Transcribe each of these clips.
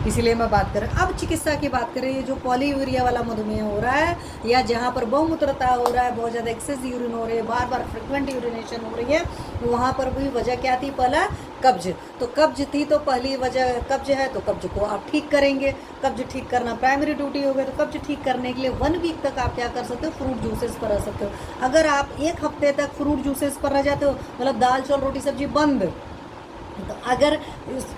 इसीलिए मैं बात कर रहा हूँ। अब चिकित्सा की बात करें, ये जो पॉलीयूरिया वाला मधुमेह हो रहा है या जहाँ पर बहुमूत्रता हो रहा है, बहुत ज़्यादा एक्सेस यूरिन हो रही है, बार बार फ्रिक्वेंट यूरिनेशन हो रही है, वहाँ पर भी वजह क्या थी? पहला कब्ज। तो कब्ज थी तो पहली वजह कब्ज है, तो कब्ज को आप ठीक करेंगे। कब्ज ठीक करना प्राइमरी ड्यूटी हो गई। तो कब्ज ठीक करने के लिए 1 वीक तक आप क्या कर सकते हो? फ्रूट जूसेस पर रह सकते हो। अगर आप 1 हफ्ते तक फ्रूट जूसेस पर रह जाते हो, मतलब दाल चावल रोटी सब्जी बंद, तो अगर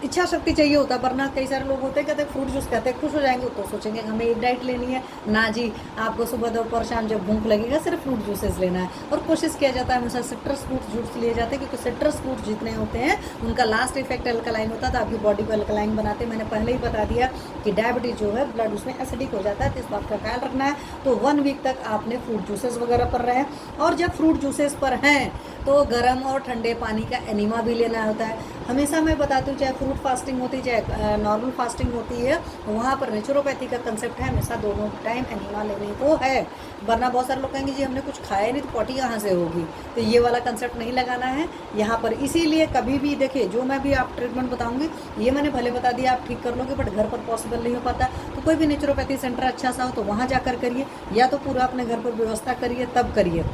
इच्छा शक्ति चाहिए होता, वरना कई सारे लोग होते हैं कहते हैं फ्रूट जूस कहते हैं खुश हो जाएंगे, तो सोचेंगे हमें एक डाइट लेनी है ना जी। आपको सुबह दोपहर शाम जब भूख लगेगा सिर्फ फ्रूट जूसेस लेना है। और कोशिश किया जाता है हमेशा सिट्रस फ्रूट जूस लिए जाते हैं, क्योंकि सिट्रस फ्रूट जितने होते हैं उनका लास्ट इफेक्ट अल्कलाइन होता है, तो आपकी बॉडी को अल्कलाइन बनाते हैं। मैंने पहले ही बता दिया कि डायबिटीज जो है ब्लड उसमें एसिडिक हो जाता है, तो इस बात का ख्याल रखना है। तो 1 वीक तक आपने फ्रूट जूसेस वगैरह पर रहें। और जब फ्रूट जूसेस पर हैं तो गर्म और ठंडे पानी का एनिमा भी लेना होता है। हमेशा मैं बताती हूँ, चाहे फ्रूट फास्टिंग होती है चाहे नॉर्मल फास्टिंग होती है, वहाँ पर नेचुरोपैथी का कंसेप्ट है हमेशा दोनों टाइम एनिमा लेने को है। वरना बहुत सारे लोग कहेंगे जी हमने कुछ खाया नहीं तो पॉटी कहाँ से होगी, तो ये वाला कंसेप्ट नहीं लगाना है यहाँ पर। इसीलिए कभी भी देखिए, जो मैं भी आप ट्रीटमेंट बताऊँगी ये मैंने भले बता दिया आप ठीक कर लोगे, बट घर पर पॉसिबल नहीं हो पाता। तो कोई भी नेचुरोपैथी सेंटर अच्छा सा हो तो वहाँ जाकर करिए, या तो पूरा अपने घर पर व्यवस्था करिए तब करिए,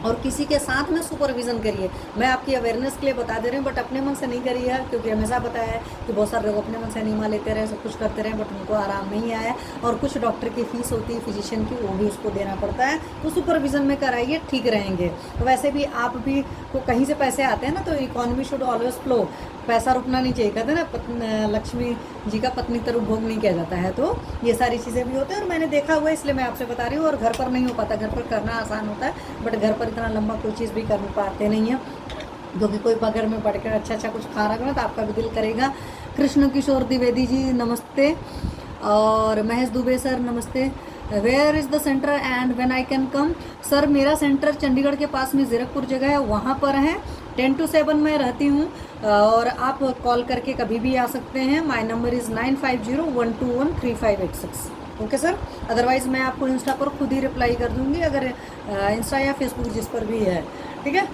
और किसी के साथ में सुपरविज़न करिए। मैं आपकी अवेयरनेस के लिए बता दे रही हूँ, बट अपने मन से नहीं करिए, क्योंकि हमेशा बताया है कि बहुत सारे लोग अपने मन से एनिमा लेते रहे, सब कुछ करते रहे, बट उनको आराम नहीं आया। और कुछ डॉक्टर की फ़ीस होती है फिजिशियन की, वो भी उसको देना पड़ता है, तो सुपरविज़न में कराइए, ठीक रहेंगे। तो वैसे भी आप भी को कहीं से पैसे आते हैं ना, तो इकोनॉमी शुड ऑलवेज फ्लो, पैसा रुकना नहीं चाहिए। कहते हैं ना लक्ष्मी जी का पत्नी तर उपभोग नहीं किया जाता है, तो ये सारी चीज़ें भी होती हैं और मैंने देखा हुआ है, इसलिए मैं आपसे बता रही हूँ। और घर पर नहीं हो पाता, घर पर करना आसान होता है, बट घर पर इतना लंबा कोई चीज़ भी कर पाते नहीं हैं, क्योंकि कोई बगैर में पढ़ कर अच्छा कुछ खा रहा है तो आपका भी दिल करेगा। कृष्ण किशोर द्विवेदी जी नमस्ते, और महेश दुबे सर नमस्ते। Where is the centre and when I can come? Sir मेरा सेंटर चंडीगढ़ के पास में जीरकपुर जगह है, वहाँ पर है। 10 to 7 मैं रहती हूँ, और आप कॉल करके कभी भी आ सकते हैं। My number is 9501213586। Okay sir. Otherwise मैं आपको इंस्टा पर खुद ही रिप्लाई कर दूँगी, अगर इंस्टा या फेसबुक जिस पर भी है, ठीक है।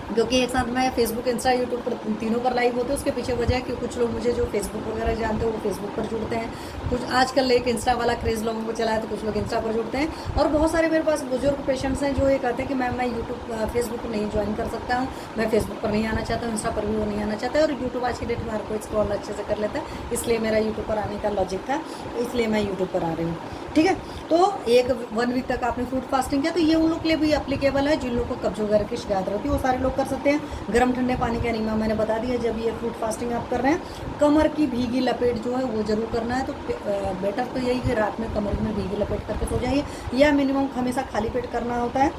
क्योंकि एक साथ मैं फेसबुक इंस्टा यूट्यूब पर तीनों पर लाइव होते हैं। उसके पीछे वजह है कि कुछ लोग मुझे जो फेसबुक वगैरह जानते हैं वो फेसबुक पर जुड़ते हैं, कुछ आजकल एक इंस्टा वाला क्रेज़ लोगों को चला है तो कुछ लोग इंस्टा पर जुड़ते हैं। और बहुत सारे मेरे पास बुजुर्ग पेशेंट्स हैं जो ये कहते हैं कि मैम मैं यूट्यूब फेसबुक नहीं ज्वाइन कर सकता हूँ, मैं फेसबुक पर नहीं आना चाहता हूँ, इंस्टा पर भी वो नहीं आना चाहता है। और यूट्यूब आज की डेट में हर कोई स्क्रॉल अच्छे से कर लेता है, इसलिए मेरा यूट्यूब पर आने का लॉजिक था, इसलिए मैं यूट्यूब पर आ रही हूँ, ठीक है। तो 1 वीक तक आपने फ्रूट फास्टिंग किया, तो ये उन लोग के लिए भी एप्लीकेबल है जिन लोगों को कब्ज वगैरह की शिकायत रहती है, वो सारे लोग कर सकते हैं। गर्म ठंडे पानी का एनीमा मैंने बता दिया। जब ये फ्रूट फास्टिंग आप कर रहे हैं, कमर की भीगी लपेट जो है वो जरूर करना है। तो बेटर तो यही कि रात में कमर में भीगी लपेट करके सो जाइए, या मिनिमम हमेशा खाली पेट करना होता है,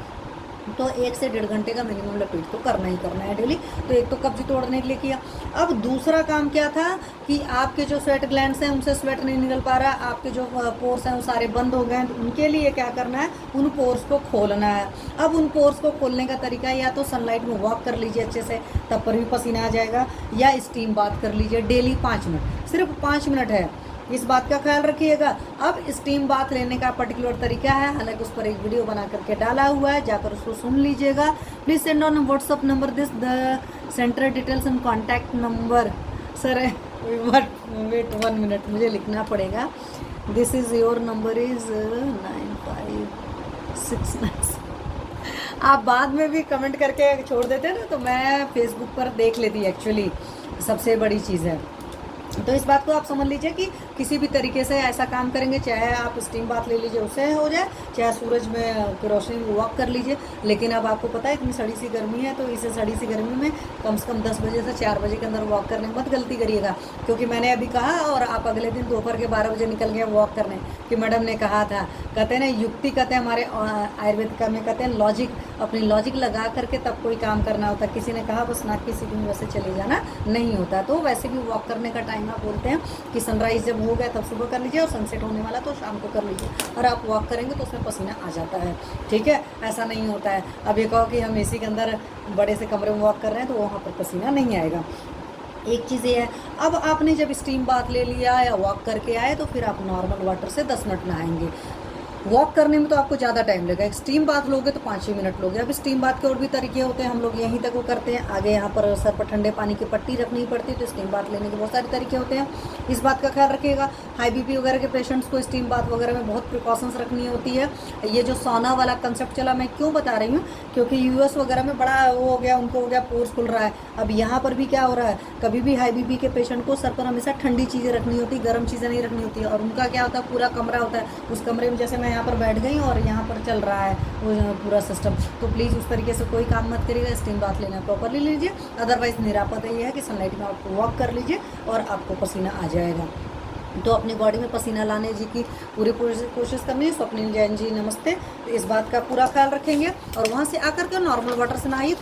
तो 1 से 1.5 घंटे का मिनिमम लपेट तो करना ही करना है डेली। तो एक तो कब्ज तोड़ने के लिए किया। अब दूसरा काम क्या था कि आपके जो स्वेट ग्लैंड्स हैं उनसे स्वेट नहीं निकल पा रहा, आपके जो पोर्स हैं वो सारे बंद हो गए हैं, तो उनके लिए क्या करना है? उन पोर्स को खोलना है। अब उन पोर्स को खोलने का तरीका, या तो सनलाइट में वॉक कर लीजिए अच्छे से, तब पर भी पसीना आ जाएगा, या स्टीम बाथ कर लीजिए डेली 5 मिनट, सिर्फ 5 मिनट है, इस बात का ख्याल रखिएगा। अब स्टीम बाथ लेने का पर्टिकुलर तरीका है, हालांकि उस पर एक वीडियो बना करके डाला हुआ है, जाकर उसको सुन लीजिएगा। Please send on WhatsApp number this the centre details and contact number. Sir wait 1 minute, मुझे लिखना पड़ेगा। This is your number is 9569। आप बाद में भी कमेंट करके छोड़ देते ना, तो मैं फेसबुक पर देख लेती एक्चुअली, सबसे बड़ी चीज़ है। तो इस बात को आप समझ लीजिए कि किसी भी तरीके से ऐसा काम करेंगे, चाहे आप स्टीम बाथ ले लीजिए उससे हो जाए, चाहे सूरज में की रोशनी में वॉक कर लीजिए। लेकिन अब आपको पता है इतनी सड़ी सी गर्मी है, तो इसे सड़ी सी गर्मी में कम से कम 10 बजे से 4 बजे के अंदर वॉक करने में मत गलती करिएगा, क्योंकि मैंने अभी कहा और आप अगले दिन दोपहर के 12 बजे निकल गए वॉक करने, कि मैडम ने कहा था, कहते हैं ना युक्ति, कहते हैं हमारे आयुर्वेद का में कहते हैं लॉजिक, अपनी लॉजिक लगा करके तब कोई काम करना होता है। किसी ने कहा बस नाक की सीटी वैसे चले जाना नहीं होता। तो वैसे भी वॉक करने का टाइम आप बोलते हैं कि सनराइज जब हो गया तब सुबह कर लीजिए, और सनसेट होने वाला तो शाम को कर लीजिए, और आप वॉक करेंगे तो उसमें पसीना आ जाता है, ठीक है। ऐसा नहीं होता है अब ये कहो कि हम एसी के अंदर बड़े से कमरे में वॉक कर रहे हैं तो वहाँ पर पसीना नहीं आएगा। एक चीज़ ये है, अब आपने जब स्टीम बाथ ले लिया या वॉक करके आए, तो फिर आप नॉर्मल वाटर से 10 मिनट नहाएंगे। वॉक करने में तो आपको ज़्यादा टाइम लगेगा, स्टीम बाथ लोगे तो 5 ही मिनट लोगे। अब स्टीम बाथ के और भी तरीके होते हैं, हम लोग यहीं तक वो करते हैं। आगे यहाँ पर सर पर ठंडे पानी की पट्टी रखनी पड़ती है, तो स्टीम बाथ लेने के बहुत सारे तरीके होते हैं, इस बात का ख्याल रखिएगा। हाई बीपी वगैरह के पेशेंट्स को स्टीम बाथ वगैरह में बहुत प्रिकॉशंस रखनी होती है। ये जो सोना वाला कंसेप्ट चला, मैं क्यों बता रही हूँ, क्योंकि यूएस वगैरह में बड़ा वो हो गया, उनको हो गया पोर्स खुल रहा है। अब यहाँ पर भी क्या हो रहा है, कभी भी हाई बीपी के पेशेंट को सर पर हमेशा ठंडी चीज़ें रखनी होती है, गर्म चीज़ें नहीं रखनी होती है। और उनका क्या होता है, पूरा कमरा होता है, उस कमरे में जैसे मैं यहाँ पर बैठ गई और यहाँ पर चल रहा है वो पूरा सिस्टम, तो प्लीज़ उस तरीके से कोई काम मत करिएगा। स्टीम बाथ लेना प्रॉपरली लीजिए, अदरवाइज निरापद ये है कि सनलाइट में आप वॉक कर लीजिए और आपको पसीना आ जाएगा। तो अपनी बॉडी में पसीना लाने जी की पूरी कोशिश करनी है। स्वप्निल जैन जी नमस्ते, तो इस बात का पूरा ख्याल रखेंगे। और वहाँ से आकर के नॉर्मल वाटर से नहाइए,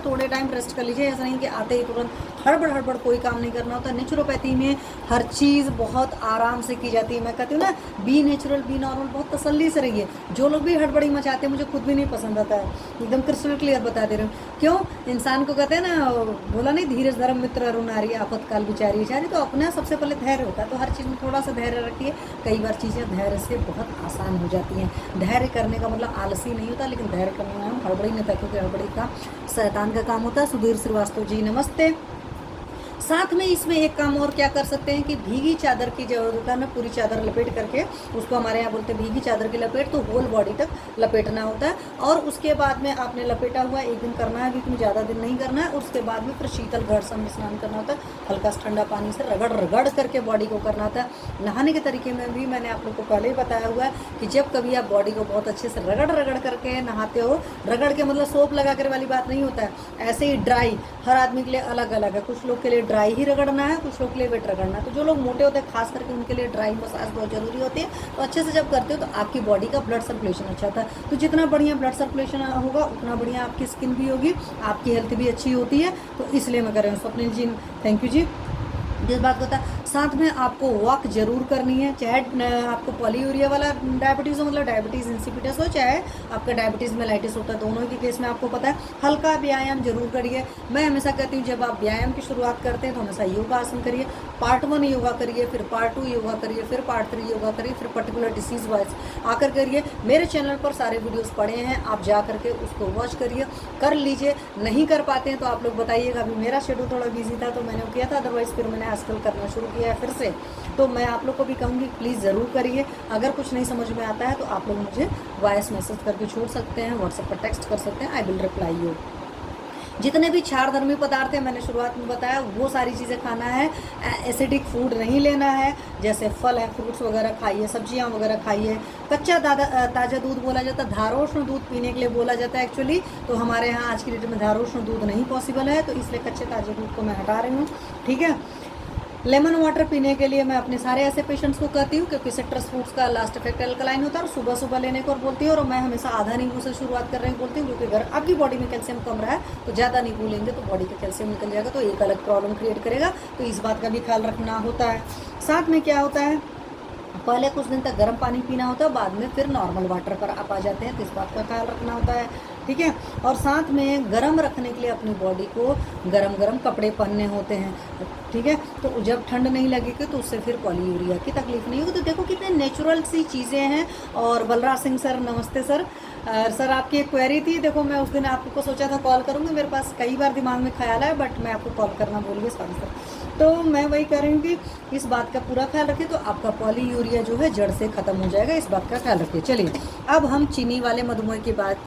थोड़े टाइम रेस्ट कर लीजिए। ऐसा नहीं कि आते ही तुरंत हड़बड़ कोई काम नहीं करना होता। नेचुरोपैथी में हर चीज़ बहुत आराम से की जाती है। मैं कहती हूँ ना, बी नेचुरल बी नॉर्मल, बहुत तसल्ली से रहिए। जो लोग भी हड़बड़ी मचाते हैं, मुझे खुद भी नहीं पसंद आता है, एकदम क्रिस्टल क्लियर बता दे रहे हूँ। क्यों, इंसान को कहते हैं ना, बोला नहीं, धीरज धर्म मित्र अरुणारी आफतकाल बिचारी चारी। तो अपना सबसे पहले धैर्य होता है, तो हर चीज़ में थोड़ा सा धैर्य रखिए। कई बार चीज़ें धैर्य से बहुत आसान हो जाती हैं। धैर्य करने का मतलब आलसी नहीं होता, लेकिन धैर्य करने में हम हड़बड़ी नहीं था, क्योंकि हड़बड़ी का शैतान का काम होता है। सुधीर श्रीवास्तव जी नमस्ते। साथ में इसमें एक काम और क्या कर सकते हैं कि भीगी चादर की जरूरत होता है ना, पूरी चादर लपेट करके, उसको हमारे यहाँ बोलते हैं भीगी चादर की लपेट, तो होल बॉडी तक लपेटना होता है। और उसके बाद में आपने लपेटा हुआ एक दिन करना है, वीक में ज़्यादा दिन नहीं करना है। उसके बाद में फिर शीतल घर्षण में स्नान करना होता है, हल्का सा ठंडा पानी से रगड़ करके बॉडी को करना होता है। नहाने के तरीके में भी मैंने आप लोग को पहले ही बताया हुआ है कि जब कभी आप बॉडी को बहुत अच्छे से रगड़ करके नहाते हो, रगड़ के मतलब सोप लगा कर वाली बात नहीं होता है, ऐसे ही ड्राई, हर आदमी के लिए अलग अलग है। कुछ लोग के लिए ड्राई ही रगड़ना है, कुछ लोग के लिए वेट रगड़ना है। तो जो लोग मोटे होते हैं खास करके उनके लिए ड्राई मसाज बहुत जरूरी होती है। तो अच्छे से जब करते हो तो आपकी बॉडी का ब्लड सर्कुलेशन अच्छा होता है। तो जितना बढ़िया ब्लड सर्कुलेशन होगा उतना बढ़िया आपकी स्किन भी होगी, आपकी हेल्थ भी अच्छी होती है। तो इसलिए मैं कर रही हूँ। स्वप्निल जी थैंक यू जी। जिस बात होता है, साथ में आपको वॉक जरूर करनी है, चाहे आपको पॉलीयूरिया वाला डायबिटीज़ हो, मतलब डायबिटीज़ इंसिपिडस हो, चाहे आपका डायबिटीज़ मेलाइटिस होता है, दोनों के केस में आपको पता है हल्का व्यायाम जरूर करिए। मैं हमेशा कहती हूँ, जब आप व्यायाम की शुरुआत करते हैं तो हमेशा योगासन करिए। पार्ट 1 योगा करिए, फिर पार्ट 2 योगा करिए, फिर पार्ट 3 योगा करिए, फिर पर्टिकुलर डिसीज़ वाइज आकर करिए। मेरे चैनल पर सारे वीडियोज़ पड़े हैं, आप जा करके उसको वॉच करिए, कर लीजिए। नहीं कर पाते हैं तो आप लोग बताइएगा। अभी मेरा शेड्यूल थोड़ा बिजी था तो मैंने किया था, अदरवाइज़ फिर मैंने आजकल करना शुरू किया है फिर से। तो मैं आप लोग को भी कहूँगी प्लीज़ ज़रूर करिए। अगर कुछ नहीं समझ में आता है तो आप लोग मुझे वॉइस मैसेज करके छोड़ सकते हैं, व्हाट्सएप पर टेक्स्ट कर सकते हैं, आई विल रिप्लाई यू। जितने भी क्षारधर्मी पदार्थ हैं मैंने शुरुआत में बताया, वो सारी चीज़ें खाना है। एसिडिक फूड नहीं लेना है, जैसे फल है, फ्रूट्स वगैरह खाइए, सब्जियां वगैरह खाइए। कच्चा ताज़ा दूध बोला जाता है, धारोष्ण दूध पीने के लिए बोला जाता है एक्चुअली। तो हमारे यहाँ आज की डेट में धारोष्ण दूध नहीं पॉसिबल है, तो इसलिए कच्चे ताज़े दूध को मैं हटा रही हूँ, ठीक है। लेमन वाटर पीने के लिए मैं अपने सारे ऐसे पेशेंट्स को कहती हूँ, क्योंकि सिट्रस फ्रूट्स का लास्ट इफेक्ट अल्कलाइन होता है, और सुबह सुबह लेने को बोलती हूँ। और मैं हमेशा आधा नींबू से शुरुआत करने को बोलती हूँ, क्योंकि अगर आपकी बॉडी में कैल्शियम कम रहा है तो ज़्यादा नींबू लेंगे तो बॉडी का कैल्शियम निकल जाएगा, तो एक अलग प्रॉब्लम क्रिएट करेगा। तो इस बात का भी ख्याल रखना होता है। साथ में क्या होता है, पहले कुछ दिन तक गर्म पानी पीना होता है, बाद में फिर नॉर्मल वाटर पर आप आ जाते हैं, तो इस बात का ख्याल रखना होता है, ठीक है। और साथ में गर्म रखने के लिए अपनी बॉडी को गरम कपड़े पहनने होते हैं, ठीक है। तो जब ठंड नहीं लगेगी तो उससे फिर पॉलीयूरिया की तकलीफ नहीं होगी। तो देखो कितने नेचुरल सी चीज़ें हैं। और बलराज सिंह सर नमस्ते सर। सर आपकी एक क्वेरी थी, देखो मैं उस दिन आपको सोचा था कॉल करूँगी, मेरे पास कई बार दिमाग में ख्याल है, बट मैं आपको कॉल करना भूल गई, सॉरी सर। तो मैं वही कह रही हूँ कि इस बात का पूरा ख्याल रखिए, तो आपका पॉलीयूरिया जो है जड़ से ख़त्म हो जाएगा। इस बात का ख्याल रखिए। चलिए अब हम चीनी वाले मधुमेह की बात